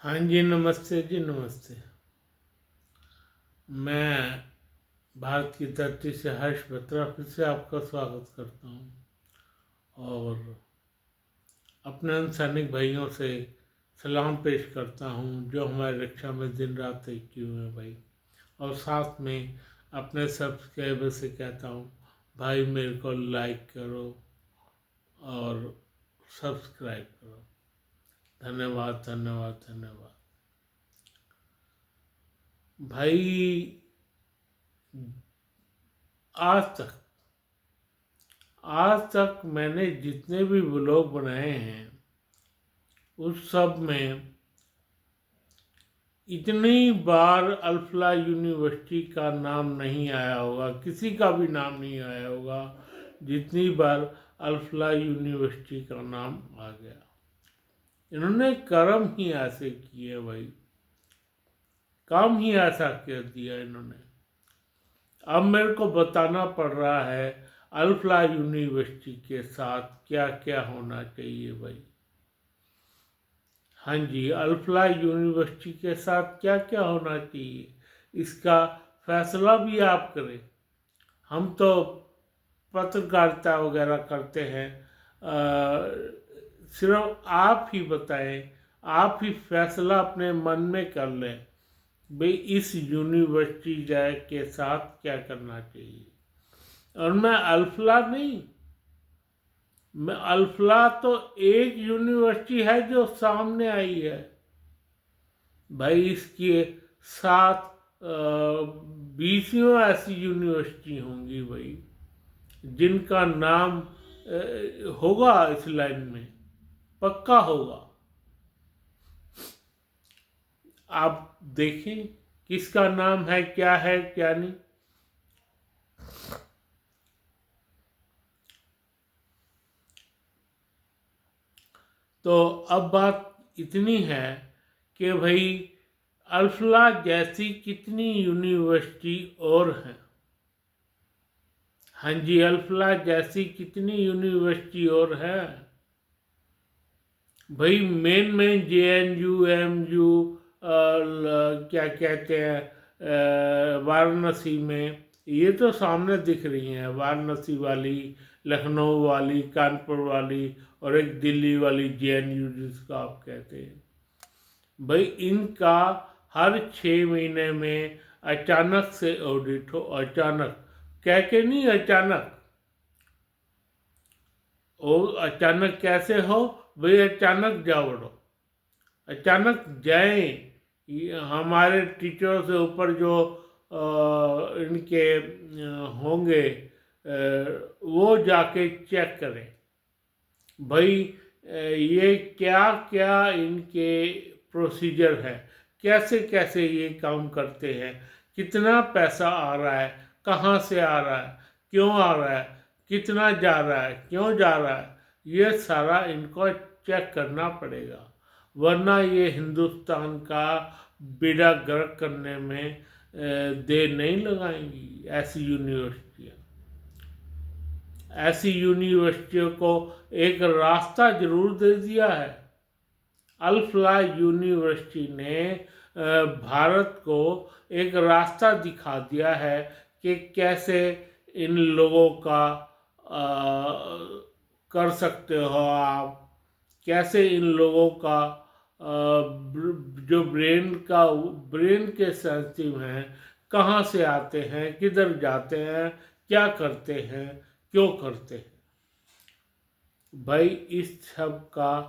हाँ जी, नमस्ते जी, नमस्ते। मैं भारत की धरती से हर्ष बत्रा फिर से आपका स्वागत करता हूँ और अपने उन सैनिक भाइयों से सलाम पेश करता हूँ जो हमारी रक्षा में दिन रात एक किए हुए हैं भाई। और साथ में अपने सब्सक्राइबर से कहता हूँ, भाई मेरे को लाइक करो और सब्सक्राइब करो। धन्यवाद धन्यवाद धन्यवाद भाई। आज तक आज तक मैंने जितने भी ब्लॉग बनाए हैं उस सब में इतनी बार अल्फला यूनिवर्सिटी का नाम नहीं आया होगा, किसी का भी नाम नहीं आया होगा जितनी बार अल्फला यूनिवर्सिटी का नाम आ गया। इन्होंने कर्म ही ऐसे किए भाई, काम ही ऐसा कर दिया इन्होंने। अब मेरे को बताना पड़ रहा है अल्फला यूनिवर्सिटी के साथ क्या क्या होना चाहिए भाई। हाँ जी, अल्फला यूनिवर्सिटी के साथ क्या क्या होना चाहिए इसका फैसला भी आप करें। हम तो पत्रकारिता वगैरह करते हैं, सिर्फ आप ही बताएं, आप ही फैसला अपने मन में कर लें भाई इस यूनिवर्सिटी जाए के साथ क्या करना चाहिए। और मैं अल्फला नहीं, मैं अल्फला तो एक यूनिवर्सिटी है जो सामने आई है भाई। इसके साथ 20 ऐसी यूनिवर्सिटी होंगी भाई जिनका नाम होगा इस लाइन में, पक्का होगा। आप देखें किसका नाम है, क्या है क्या नहीं। तो अब बात इतनी है कि भाई अल्फला जैसी कितनी यूनिवर्सिटी और हैं। हाँ जी, अल्फला जैसी कितनी यूनिवर्सिटी और है भाई। मेन JNU MU क्या कहते हैं वाराणसी में, ये तो सामने दिख रही हैं, वाराणसी वाली, लखनऊ वाली, कानपुर वाली और एक दिल्ली वाली JNU जिसको आप कहते हैं भाई। इनका हर 6 महीने में अचानक से ऑडिट हो, अचानक कह के नहीं, अचानक। और अचानक कैसे हो भाई, अचानक जा बढ़ो, अचानक जाएं। हमारे टीचरों से ऊपर जो इनके होंगे वो जाके चेक करें भाई ये क्या क्या इनके प्रोसीजर है, कैसे कैसे ये काम करते हैं, कितना पैसा आ रहा है, कहाँ से आ रहा है, क्यों आ रहा है, कितना जा रहा है, क्यों जा रहा है, ये सारा इनको चेक करना पड़ेगा। वरना ये हिंदुस्तान का बेड़ा गर्क करने में देर नहीं लगाएंगी। ऐसी यूनिवर्सिटियों को एक रास्ता जरूर दे दिया है। अल्फला यूनिवर्सिटी ने भारत को एक रास्ता दिखा दिया है कि कैसे इन लोगों का कर सकते हो आप, कैसे इन लोगों का जो ब्रेन के सेंसिटिव हैं, कहाँ से आते हैं, किधर जाते हैं, क्या करते हैं, क्यों करते हैं भाई, इस सब का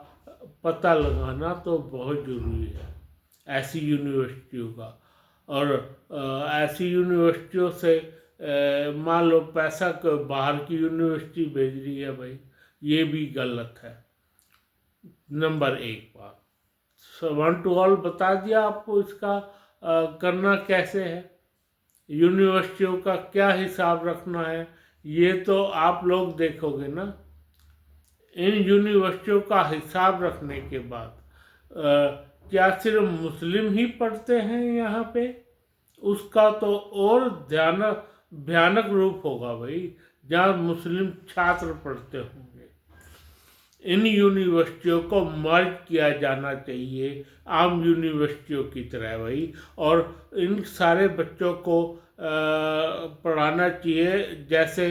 पता लगाना तो बहुत ज़रूरी है ऐसी यूनिवर्सिटियों का। और ऐसी यूनिवर्सिटियों से मान लो पैसा को बाहर की यूनिवर्सिटी भेज रही है भाई, ये भी गलत है। नंबर 1 बात, वन टू ऑल बता दिया आपको इसका करना कैसे है, यूनिवर्सिटियों का क्या हिसाब रखना है, ये तो आप लोग देखोगे ना। इन यूनिवर्सिटियों का हिसाब रखने के बाद क्या सिर्फ मुस्लिम ही पढ़ते हैं यहाँ पे, उसका तो और भयानक रूप होगा भाई, जहाँ मुस्लिम छात्र पढ़ते होंगे। इन यूनिवर्सिटियों को मर्ज किया जाना चाहिए आम यूनिवर्सिटियों की तरह भाई, और इन सारे बच्चों को पढ़ाना चाहिए जैसे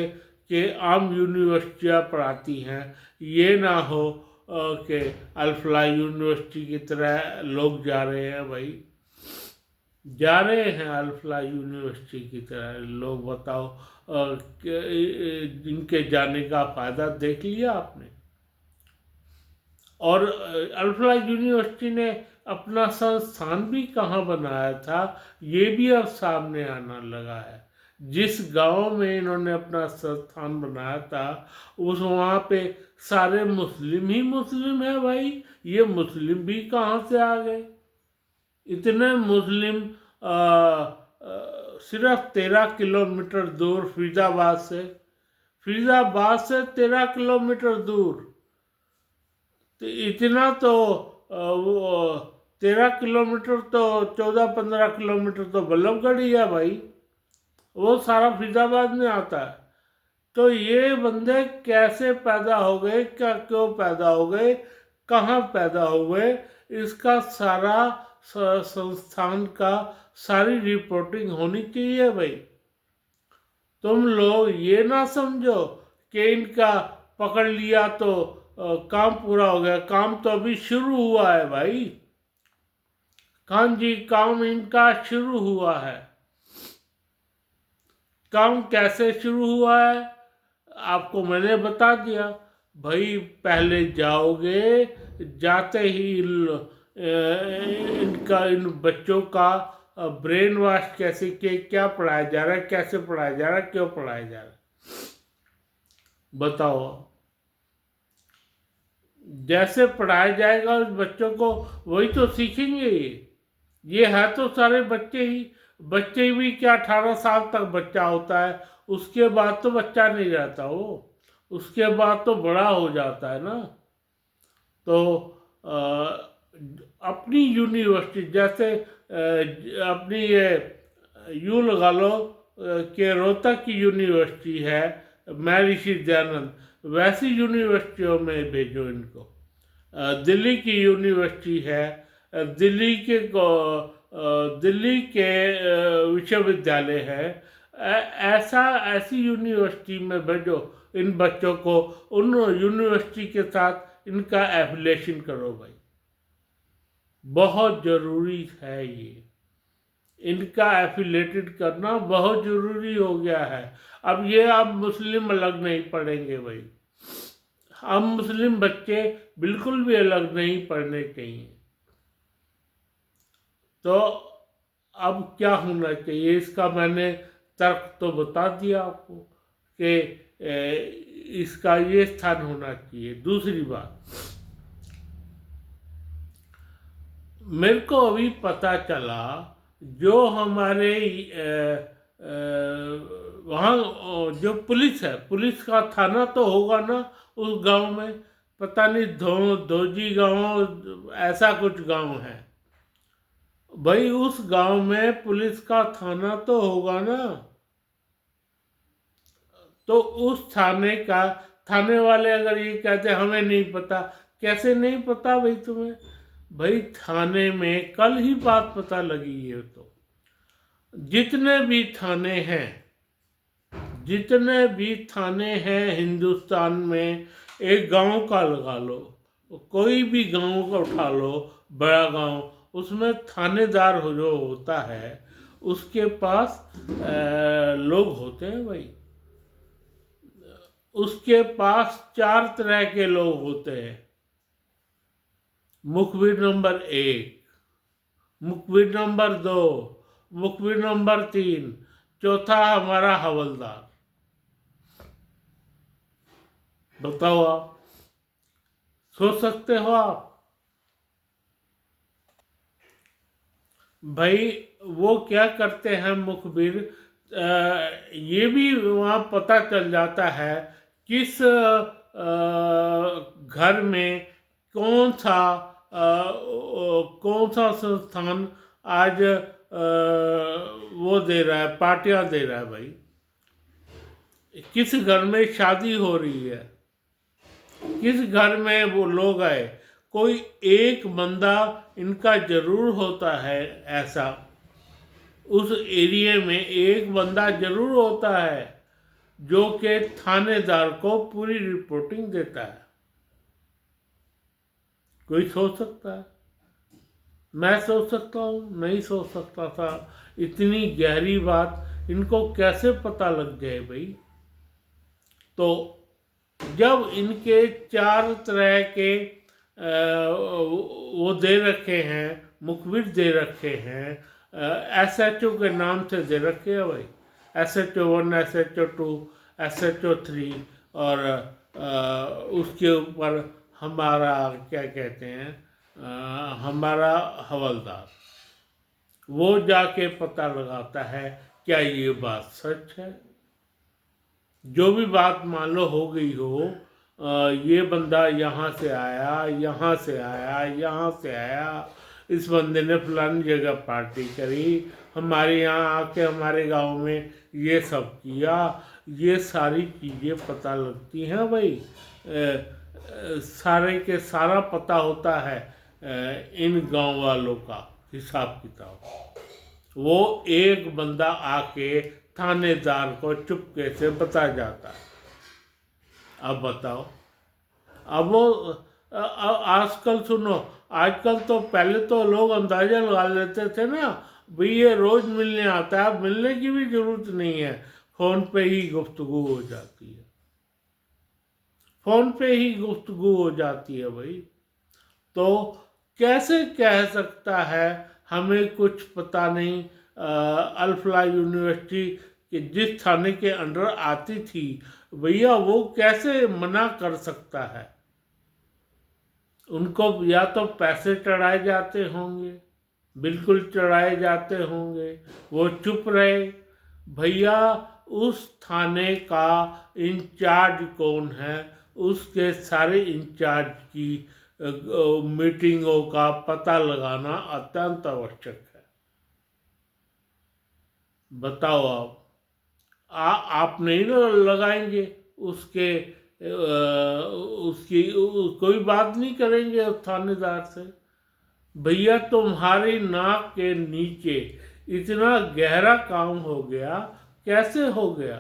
कि आम यूनिवर्सिटियाँ पढ़ाती हैं। ये ना हो कि अल्फला यूनिवर्सिटी की तरह लोग जा रहे हैं भाई, जा रहे हैं अल्फला यूनिवर्सिटी की तरह लोग। बताओ इनके जाने का फ़ायदा देख लिया आपने। और अल्फला यूनिवर्सिटी ने अपना संस्थान भी कहाँ बनाया था, ये भी अब सामने आना लगा है। जिस गांव में इन्होंने अपना संस्थान बनाया था उस वहाँ पे सारे मुस्लिम ही मुस्लिम है भाई। ये मुस्लिम भी कहाँ से आ गए? इतने मुस्लिम सिर्फ 13 किलोमीटर दूर फरीदाबाद से 13 किलोमीटर दूर, तो इतना तो वो 13 किलोमीटर तो 14-15 किलोमीटर तो बल्लभगढ़ ही है भाई, वो सारा फरीदाबाद में आता है। तो ये बंदे कैसे पैदा हो गए, क्या क्यों पैदा हो गए, कहाँ पैदा हो गए, इसका सारा संस्थान का सारी रिपोर्टिंग होनी चाहिए भाई। तुम लोग ये ना समझो कि इनका पकड़ लिया तो काम पूरा हो गया। काम तो अभी शुरू हुआ है भाई। खान जी, काम इनका शुरू हुआ है। काम कैसे शुरू हुआ है आपको मैंने बता दिया भाई। पहले जाओगे, जाते ही इन बच्चों का ब्रेन वॉश कैसे किए, क्या पढ़ाया जा रहा है, कैसे पढ़ाया जा रहा है, क्यों पढ़ाया जा रहा है, बताओ। जैसे पढ़ाया जाएगा उस बच्चों को वही तो सीखेंगे। ये है तो सारे बच्चे भी क्या 18 साल तक बच्चा होता है, उसके बाद तो बच्चा नहीं रहता वो, उसके बाद तो बड़ा हो जाता है ना। तो अपनी यूनिवर्सिटी जैसे अपनी ये यूँ लगा लो कि रोहतक की यूनिवर्सिटी है महर्षि दयानंद, वैसी यूनिवर्सिटियों में भेजो इनको। दिल्ली की यूनिवर्सिटी है, दिल्ली के विश्वविद्यालय है, ऐसी यूनिवर्सिटी में भेजो इन बच्चों को। उन यूनिवर्सिटी के साथ इनका एफिलिएशन करो भाई, बहुत ज़रूरी है ये। इनका एफिलेटेड करना बहुत ज़रूरी हो गया है। अब ये अब मुस्लिम अलग नहीं पढ़ेंगे भाई, हम मुस्लिम बच्चे बिल्कुल भी अलग नहीं पढ़ने चाहिए। तो अब क्या होना चाहिए इसका मैंने तर्क तो बता दिया आपको कि इसका ये स्थान होना चाहिए। दूसरी बात, मेरे को अभी पता चला जो हमारे वहाँ जो पुलिस है, पुलिस का थाना तो होगा ना उस गांव में, पता नहीं धोजी गांव ऐसा कुछ गांव है भाई। उस गांव में पुलिस का थाना तो होगा ना, तो उस थाने वाले अगर ये कहते हमें नहीं पता, कैसे नहीं पता भाई तुम्हें? भाई थाने में कल ही बात पता लगी है। तो जितने भी थाने हैं हिंदुस्तान में, एक गांव का लगा लो, कोई भी गांव का उठा लो, बड़ा गांव, उसमें थानेदार जो होता है उसके पास लोग होते हैं भाई। उसके पास 4 तरह के लोग होते हैं। मुखबिर नंबर 1, मुखबिर नंबर 2, मुखबिर नंबर 3, चौथा हमारा हवलदार। बताओ, आप सोच सकते हो आप भाई वो क्या करते हैं मुखबिर? ये भी वहाँ पता चल जाता है किस घर में कौन सा संस्थान आज वो दे रहा है, पार्टियां दे रहा है भाई। किस घर में शादी हो रही है, किस घर में वो लोग आए, कोई एक बंदा इनका जरूर होता है ऐसा, उस एरिया में एक बंदा जरूर होता है जो कि थानेदार को पूरी रिपोर्टिंग देता है। कोई सोच सकता है? मैं सोच सकता हूँ? नहीं सोच सकता था। इतनी गहरी बात इनको कैसे पता लग जाए भाई? तो जब इनके 4 तरह के वो दे रखे हैं, मुखबिर दे रखे हैं, SHO के नाम से दे रखे हैं भाई, SHO 1, SHO 2, SHO 3, और उसके ऊपर हमारा क्या कहते हैं, हमारा हवलदार, वो जाके पता लगाता है क्या ये बात सच है। जो भी बात मान लो हो गई हो, ये बंदा यहाँ से आया, यहाँ से आया, यहाँ से आया, इस बंदे ने फलानी जगह पार्टी करी, हमारे यहाँ आके हमारे गांव में ये सब किया, ये सारी चीज़ें पता लगती हैं भाई। सारे के सारा पता होता है इन गांव वालों का हिसाब किताब। वो एक बंदा आके थानेदार को चुपके से बता जाता है। अब बताओ, अब वो आजकल सुनो, आजकल तो पहले तो लोग अंदाजा लगा लेते थे ना भाई ये रोज मिलने आता है, अब मिलने की भी जरूरत नहीं है, फोन पे ही गुफ्तगू हो जाती है, फोन पे ही गुफ्तगू हो जाती है भाई। तो कैसे कह सकता है हमें कुछ पता नहीं? अल्फला यूनिवर्सिटी के जिस थाने के अंडर आती थी भैया, वो कैसे मना कर सकता है? उनको या तो पैसे चढ़ाए जाते होंगे, बिल्कुल चढ़ाए जाते होंगे, वो चुप रहे। भैया उस थाने का इंचार्ज कौन है, उसके सारे इंचार्ज की मीटिंगों का पता लगाना अत्यंत आवश्यक है। बताओ आप नहीं ना लगाएंगे उसके उसकी कोई बात नहीं करेंगे उस थानेदार से? भैया तुम्हारी नाक के नीचे इतना गहरा काम हो गया, कैसे हो गया?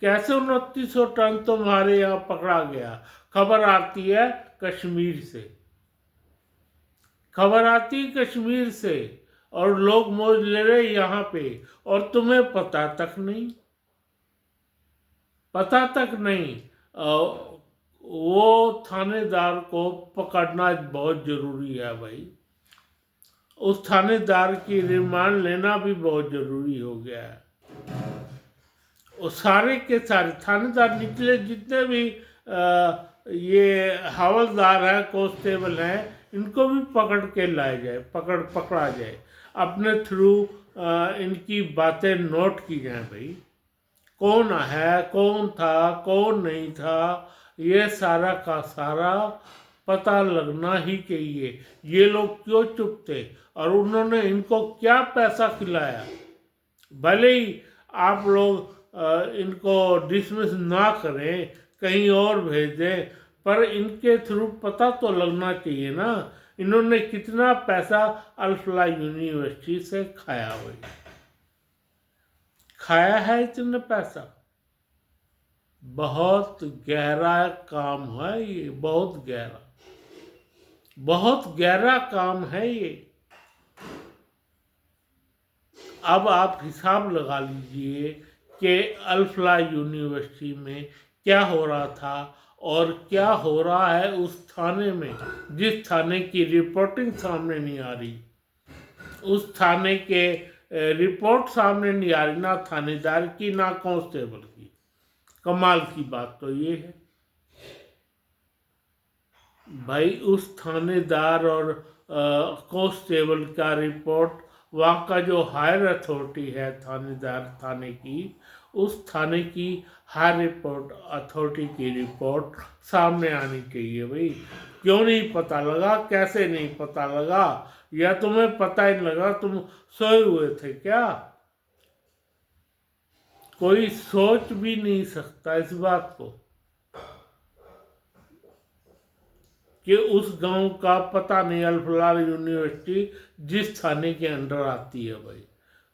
कैसे 2900 टन तुम्हारे यहाँ पकड़ा गया? खबर आती है कश्मीर से, खबर आती है कश्मीर से, और लोग मौज ले रहे यहाँ पे, और तुम्हें पता तक नहीं, पता तक नहीं। वो थानेदार को पकड़ना बहुत जरूरी है भाई। उस थानेदार की रिमांड लेना भी बहुत जरूरी हो गया है। वो सारे के सारे थानेदार निकले, जितने भी ये हवलदार है, कांस्टेबल हैं, इनको भी पकड़ के लाया जाए, पकड़ा जाए, अपने थ्रू इनकी बातें नोट की जाए भाई। कौन है, कौन था, कौन नहीं था, ये सारा का सारा पता लगना ही चाहिए। ये लोग क्यों चुप थे और उन्होंने इनको क्या पैसा खिलाया? भले ही आप लोग इनको डिसमिस ना करें, कहीं और भेज दें, पर इनके थ्रू पता तो लगना चाहिए ना इन्होंने कितना पैसा अल्फला यूनिवर्सिटी से खाया हुआ, खाया है इतना पैसा। बहुत गहरा काम है ये, बहुत गहरा, बहुत गहरा काम है ये। अब आप हिसाब लगा लीजिए कि अल्फला यूनिवर्सिटी में क्या हो रहा था और क्या हो रहा है उस थाने में, जिस थाने की रिपोर्टिंग सामने नहीं आ रही, उस थाने के रिपोर्ट सामने नहीं आ रही, ना थानेदार की ना कांस्टेबल की। कमाल की बात तो ये है भाई, उस थानेदार और कांस्टेबल का रिपोर्ट, वहाँ का जो हायर अथॉरिटी है थानेदार थाने की, उस थाने की हायर रिपोर्ट अथॉरिटी की रिपोर्ट सामने आनी चाहिए भाई। क्यों नहीं पता लगा? कैसे नहीं पता लगा? या तुम्हें पता ही नहीं लगा? तुम सोए हुए थे क्या? कोई सोच भी नहीं सकता इस बात को। कि उस गांव का पता नहीं, अल्फलाह यूनिवर्सिटी जिस थाने के अंडर आती है भाई,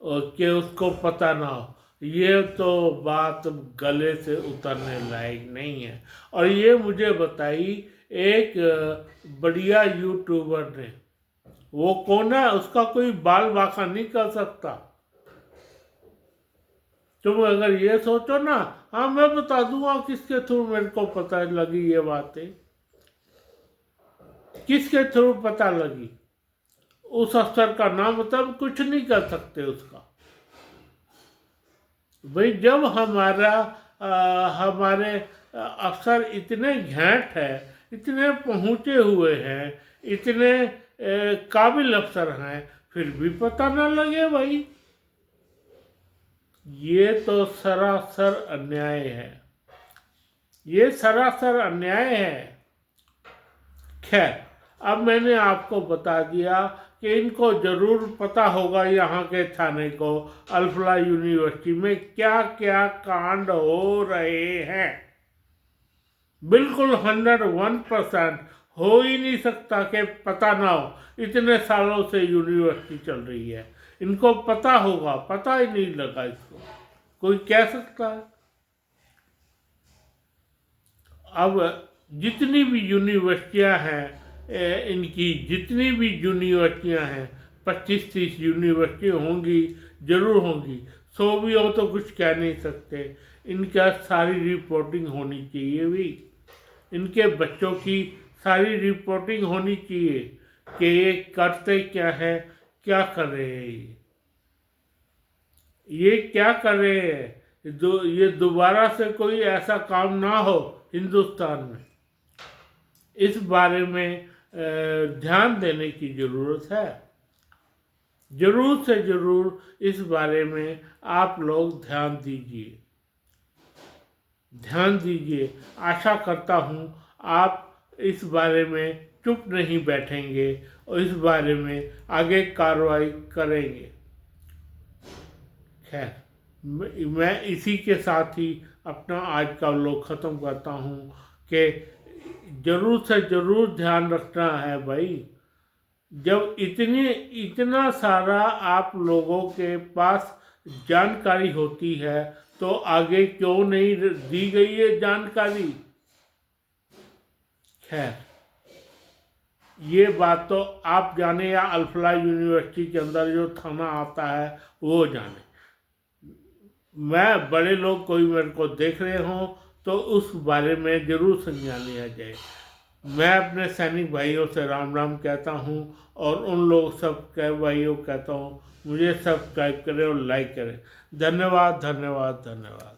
और कि उसको पता ना हो, ये तो बात गले से उतरने लायक नहीं है। और ये मुझे बताई एक बढ़िया यूट्यूबर ने, वो कौन है, उसका कोई बाल बांका नहीं कर सकता। तुम अगर ये सोचो ना, हाँ मैं बता दूंगा किसके थ्रू मेरे को पता लगी ये बातें, किसके थ्रू पता लगी, उस अफसर का नाम मतलब कुछ नहीं कर सकते उसका। भाई जब हमारे अफसर इतने घेंट है, इतने पहुंचे हुए हैं, इतने काबिल अफसर हैं, फिर भी पता ना लगे भाई, ये तो सरासर अन्याय है, ये सरासर अन्याय है। खैर, अब मैंने आपको बता दिया कि इनको जरूर पता होगा यहाँ के थाने को, अल्फलाह यूनिवर्सिटी में क्या क्या कांड हो रहे हैं। बिल्कुल 101% हो ही नहीं सकता कि पता ना हो, इतने सालों से यूनिवर्सिटी चल रही है, इनको पता होगा, पता ही नहीं लगा इसको, कोई कह सकता है। अब जितनी भी यूनिवर्सिटियां हैं, इनकी जितनी भी यूनिवर्सिटियां हैं, 25-30 यूनिवर्सिटी होंगी, जरूर होंगी, 100 भी हो तो कुछ कह नहीं सकते। इनका सारी रिपोर्टिंग होनी चाहिए भी, इनके बच्चों की सारी रिपोर्टिंग होनी चाहिए कि ये करते क्या है, क्या कर रहे हैं, ये क्या कर रहे हैं, ये दोबारा से कोई ऐसा काम ना हो हिंदुस्तान में, इस बारे में ध्यान देने की ज़रूरत है। जरूर से जरूर इस बारे में आप लोग ध्यान दीजिए, ध्यान दीजिए। आशा करता हूँ आप इस बारे में चुप नहीं बैठेंगे और इस बारे में आगे कार्रवाई करेंगे। खैर, मैं इसी के साथ ही अपना आज का व्लॉग ख़त्म करता हूँ कि जरूर से जरूर ध्यान रखना है भाई, जब इतना सारा आप लोगों के पास जानकारी होती है तो आगे क्यों नहीं दी गई है जानकारी। खैर, ये बात तो आप जाने या अल्फलाह यूनिवर्सिटी के अंदर जो थाना आता है वो जाने। मैं बड़े लोग कोई मेरे को देख रहे हों तो उस बारे में ज़रूर संज्ञान लिया जाए। मैं अपने सैनिक भाइयों से राम राम कहता हूँ और उन लोग सब भाइयों कहता हूँ मुझे सब्सक्राइब करें और लाइक करें। धन्यवाद, धन्यवाद, धन्यवाद।